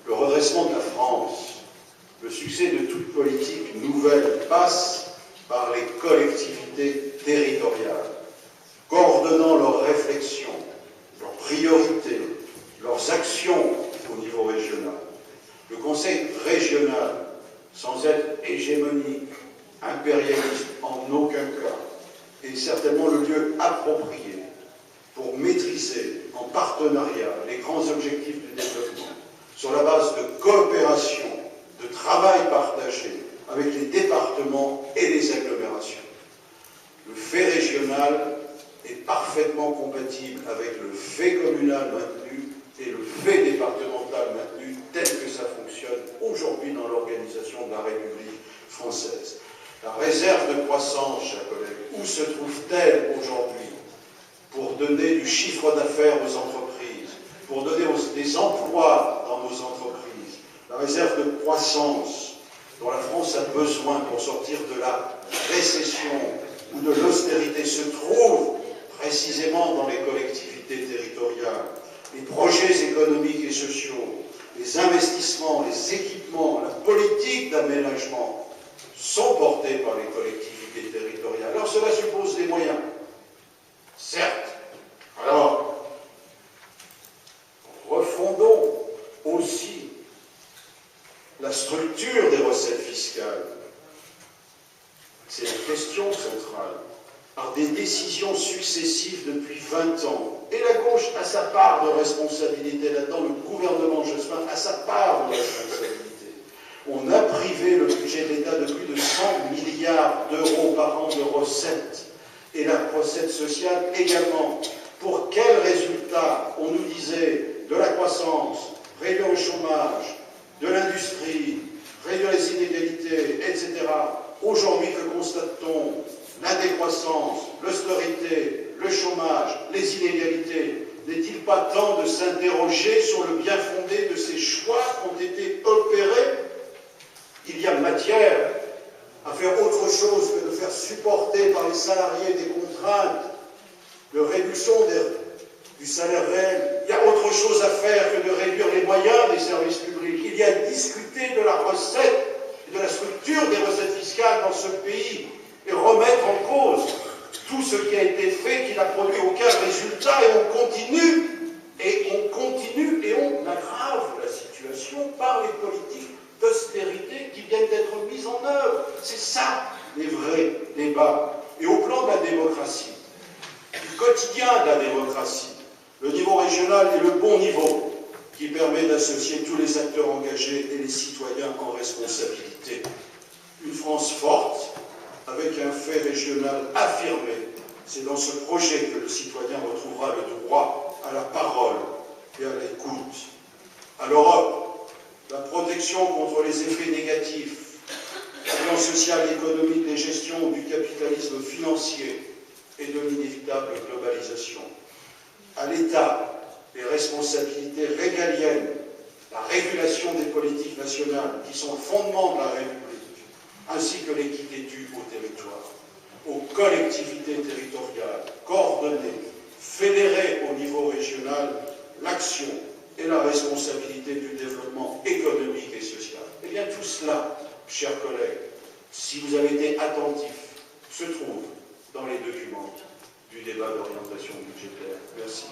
le redressement de la France, le succès de toute politique nouvelle passe par les collectivités territoriales, coordonnant leurs réflexions, leurs priorités, leurs actions au niveau régional. Le Conseil régional, sans être hégémonique, impérialiste en aucun cas, est certainement le lieu approprié pour maîtriser en partenariat les grands objectifs du développement sur la base de coopération, de travail partagé avec les départements et les agglomérations. Le fait régional est parfaitement compatible avec le fait communal maintenu et le fait départemental maintenu tel que ça fonctionne aujourd'hui dans l'organisation de la République française. La réserve de croissance, chers collègues, où se trouve-t-elle aujourd'hui pour donner du chiffre d'affaires aux entreprises, pour donner des emplois dans nos entreprises? La réserve de croissance dont la France a besoin pour sortir de la récession ou de l'austérité se trouve précisément dans les collectivités territoriales. Les projets économiques et sociaux, les investissements, les équipements, la politique d'aménagement sont portés par les collectivités territoriales. Alors cela suppose des moyens, certes. Alors, refondons aussi la structure des recettes fiscales. C'est la question centrale. Par des décisions successives depuis 20 ans, et la gauche a sa part de responsabilité là-dedans, le gouvernement Jospin a sa part de responsabilité. On a privé le budget de l'État de plus de 100 milliards d'euros par an de recettes, et la recette sociale également. Pour quel résultat? On nous disait de la croissance, réduire le chômage, de l'industrie, réduire les inégalités, etc. Aujourd'hui, que constate-t-on? La décroissance, l'austérité, le chômage, les inégalités. N'est-il pas temps de s'interroger sur le bien fondé de ces choix qui ont été opérés? Il y a matière à faire autre chose que de faire supporter par les salariés des contraintes de réduction du salaire réel. Il y a autre chose à faire que de réduire les moyens des services publics. Il y a à discuter de la recette et de la structure des recettes fiscales dans ce pays et remettre en cause tout ce qui a été fait, qui n'a produit aucun résultat, et on continue et on aggrave la situation par les politiques d'austérité qui viennent d'être mises en œuvre. C'est ça les vrais débats. Et au plan de la démocratie, du quotidien de la démocratie, le niveau régional est le bon niveau qui permet d'associer tous les acteurs engagés et les citoyens en responsabilité. Une France forte, avec un fait régional affirmé, c'est dans ce projet que le citoyen retrouvera le droit à la parole et à l'écoute. À l'Europe, la protection contre les effets négatifs, du plan social et économique des gestions du capitalisme financier et de l'inévitable globalisation. À l'État, les responsabilités régaliennes, la régulation des politiques nationales, qui sont le fondement de la République, ainsi que l'équité due au territoire, aux collectivités territoriales, coordonnées, fédérées au niveau régional, l'action et la responsabilité du développement économique et social. Eh bien, tout cela, chers collègues, si vous avez été attentifs, se trouve dans les documents du débat d'orientation budgétaire. Merci.